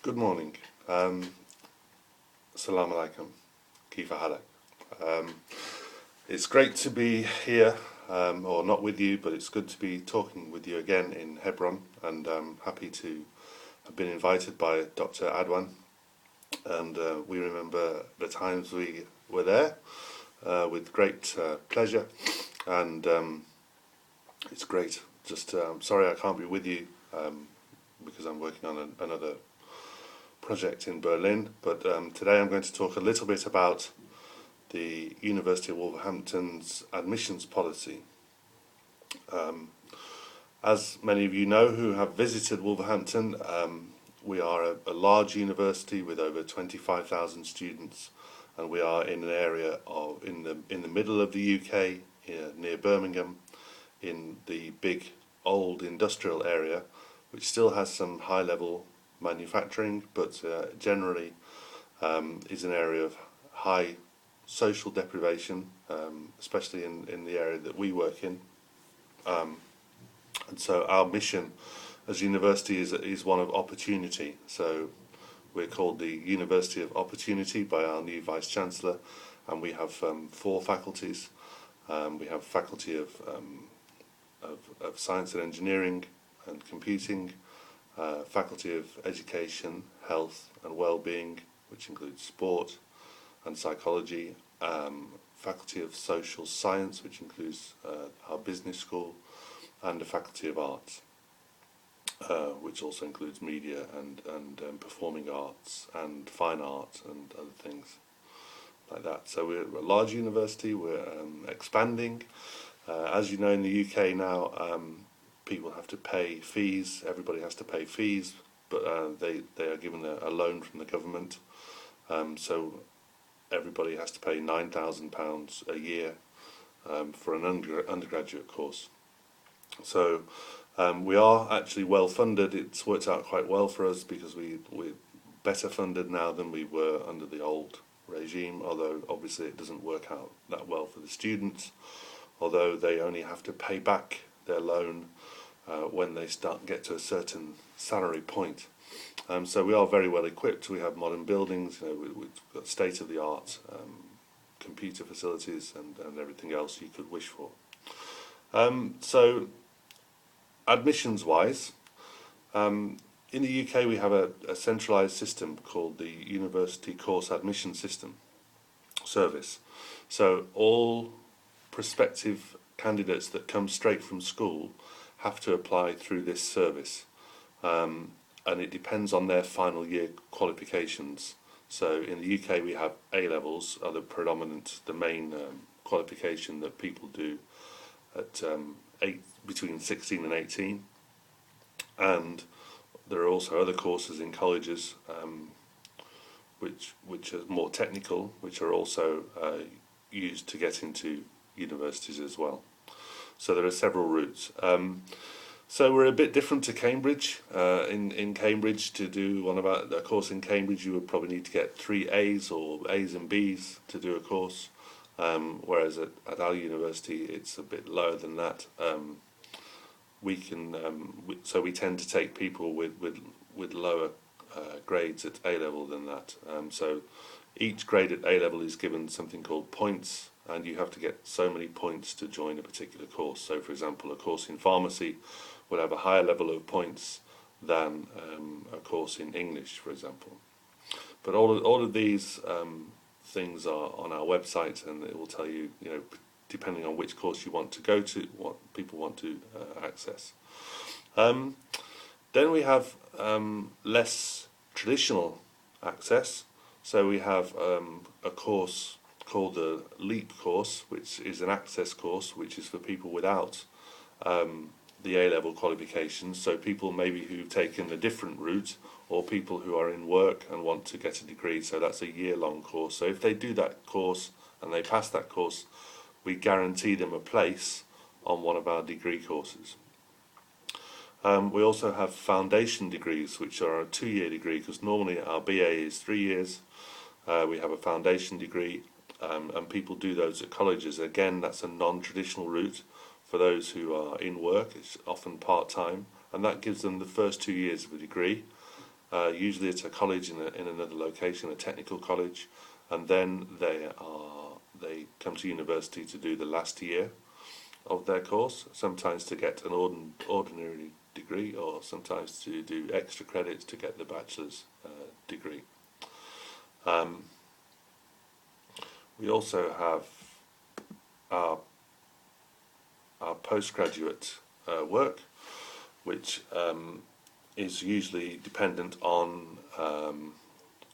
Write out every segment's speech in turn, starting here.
Good morning. Assalamu alaikum. Kifa halak. It's great to be here, or not with you, but it's good to be talking with you again in Hebron, and I'm happy to have been invited by Dr. Adwan, and we remember the times we were there with great pleasure, and it's great. Just sorry I can't be with you because I'm working on another project in Berlin, but today I'm going to talk a little bit about the University of Wolverhampton's admissions policy. As many of you know who have visited Wolverhampton, we are a large university with over 25,000 students, and we are in an area in the middle of the UK, near Birmingham, in the big old industrial area, which still has some high-level manufacturing, but generally is an area of high social deprivation, especially in the area that we work in. And so our mission as a university is one of opportunity. So we're called the University of Opportunity by our new Vice-Chancellor, and we have 4 faculties. We have Faculty of Science and Engineering and Computing, Faculty of Education, Health and Wellbeing, which includes sport and psychology, Faculty of Social Science, which includes our business school, and the Faculty of Arts, which also includes media and performing arts and fine art and other things like that. So we're a large university, we're expanding. As you know, in the UK now, people have to pay fees, everybody has to pay fees, but they are given a loan from the government, so everybody has to pay £9,000 a year for an undergraduate course. So we are actually well funded. It's worked out quite well for us because we're better funded now than we were under the old regime, although obviously it doesn't work out that well for the students, although they only have to pay back their loan when they get to a certain salary point. So we are very well equipped. We have modern buildings, we've got state-of-the-art computer facilities and everything else you could wish for. So admissions-wise, in the UK we have a centralised system called the University Course Admission System Service. So all prospective candidates that come straight from school have to apply through this service, and it depends on their final year qualifications. So in the UK we have A-levels are the main qualification that people do at between 16 and 18, and there are also other courses in colleges which are more technical, which are also used to get into universities as well. So there are several routes. So we're a bit different to Cambridge. In Cambridge, to do a course in Cambridge, you would probably need to get 3 A's or A's and B's to do a course, whereas at our university it's a bit lower than that. We tend to take people with lower grades at A-level than that. So each grade at A-level is given something called points, and you have to get so many points to join a particular course. So for example, a course in pharmacy will have a higher level of points than a course in English, for example. But all of these things are on our website, and it will tell you, depending on which course you want to go to, what people want to access. Then we have less traditional access. So we have a course called the LEAP course, which is an access course, which is for people without the A-level qualifications. So people maybe who've taken a different route, or people who are in work and want to get a degree. So that's a year-long course. So if they do that course and they pass that course, we guarantee them a place on one of our degree courses. We also have foundation degrees, which are a 2-year degree, because normally our BA is 3 years. We have a foundation degree, and people do those at colleges. Again, that's a non-traditional route for those who are in work. It's often part-time, and that gives them the first 2 years of a degree. Usually it's a college in another location, a technical college, and then they come to university to do the last year of their course, sometimes to get an ordinary degree, or sometimes to do extra credits to get the bachelor's degree. We also have our postgraduate work, which is usually dependent on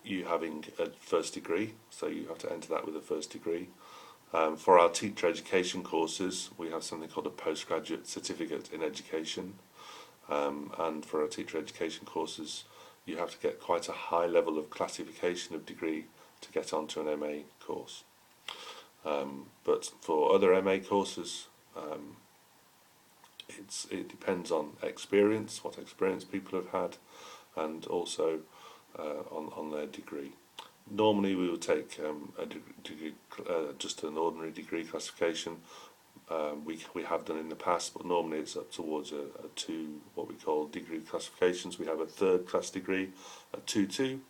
you having a first degree, so you have to enter that with a first degree. For our teacher education courses, we have something called a postgraduate certificate in education, and for our teacher education courses, you have to get quite a high level of classification of degree to get onto an MA course. But for other MA courses, it depends on experience, what experience people have had, and also on their degree. Normally we will take a degree, just an ordinary degree classification. We have done in the past, but normally it's up towards a two, what we call degree classifications. We have a third class degree, a 2-2,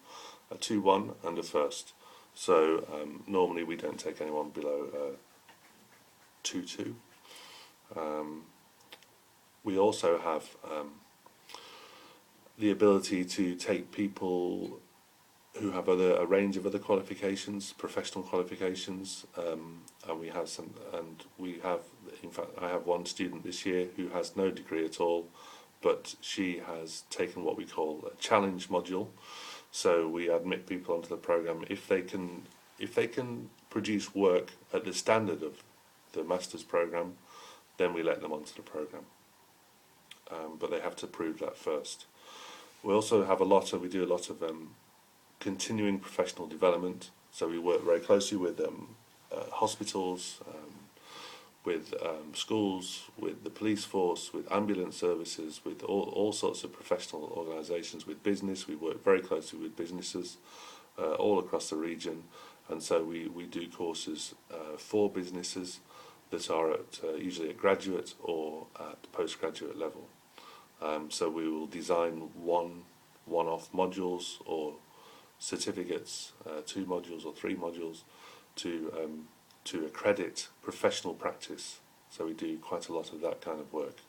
a 2-1, and a first. So normally we don't take anyone below 2-2. We also have the ability to take people who have a range of other qualifications, professional qualifications, and we have in fact, I have one student this year who has no degree at all, but she has taken what we call a challenge module. So we admit people onto the program if they can produce work at the standard of the master's program, then we let them onto the program. But they have to prove that first. We also have we do a lot of continuing professional development. So we work very closely with hospitals, with schools, with the police force, with ambulance services, with all sorts of professional organisations, with business. We work very closely with businesses all across the region, and so we do courses for businesses that are usually at graduate or at postgraduate level. So we will design one-off modules or certificates, 2 modules or 3 modules to accredit professional practice. So we do quite a lot of that kind of work.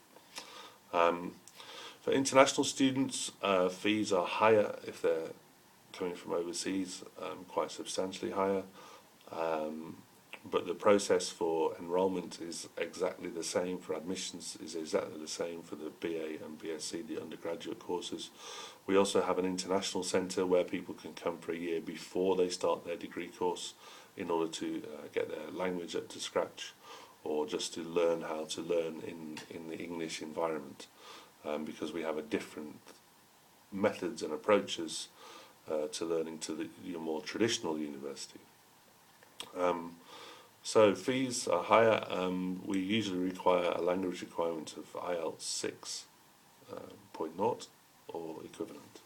For international students, fees are higher if they're coming from overseas, quite substantially higher. But the process for enrolment is exactly the same, for admissions is exactly the same for the BA and BSc, the undergraduate courses. We also have an international centre where people can come for a year before they start their degree course in order to get their language up to scratch, or just to learn how to learn in the English environment, because we have a different methods and approaches to learning to your more traditional university. So fees are higher. We usually require a language requirement of IELTS 6.0 or equivalent.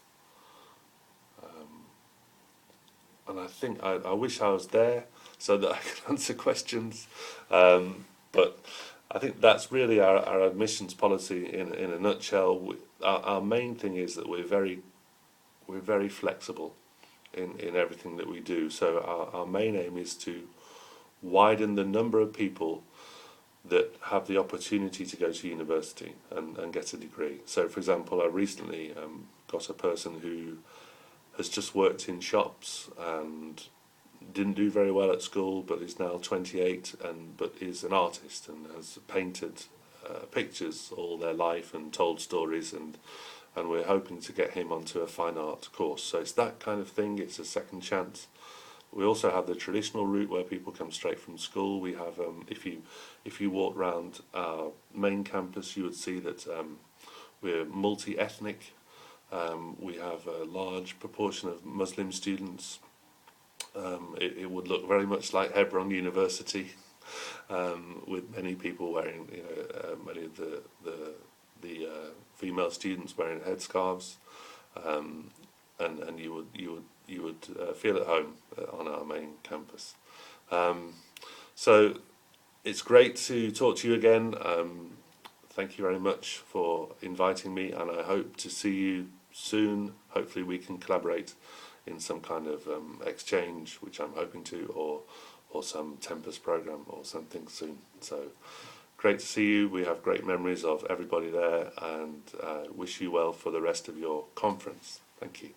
And I think I wish I was there so that I could answer questions. But I think that's really our admissions policy in a nutshell. Our main thing is that we're very flexible in everything that we do. So our main aim is to widen the number of people that have the opportunity to go to university and get a degree. So, for example, I recently got a person who has just worked in shops and didn't do very well at school, but is now 28 but is an artist and has painted pictures all their life and told stories, and we're hoping to get him onto a fine art course. So it's that kind of thing. It's a second chance. We also have the traditional route where people come straight from school. We have, if you walk around our main campus, you would see that we're multi-ethnic. We have a large proportion of Muslim students. It would look very much like Hebron University, with many people wearing, many of the female students wearing headscarves, and you would feel at home on our main campus. So it's great to talk to you again. Thank you very much for inviting me, and I hope to see you soon, hopefully, we can collaborate in some kind of exchange, which I'm hoping to, or some Tempest program or something soon. So great to see you. We have great memories of everybody there, and wish you well for the rest of your conference. Thank you.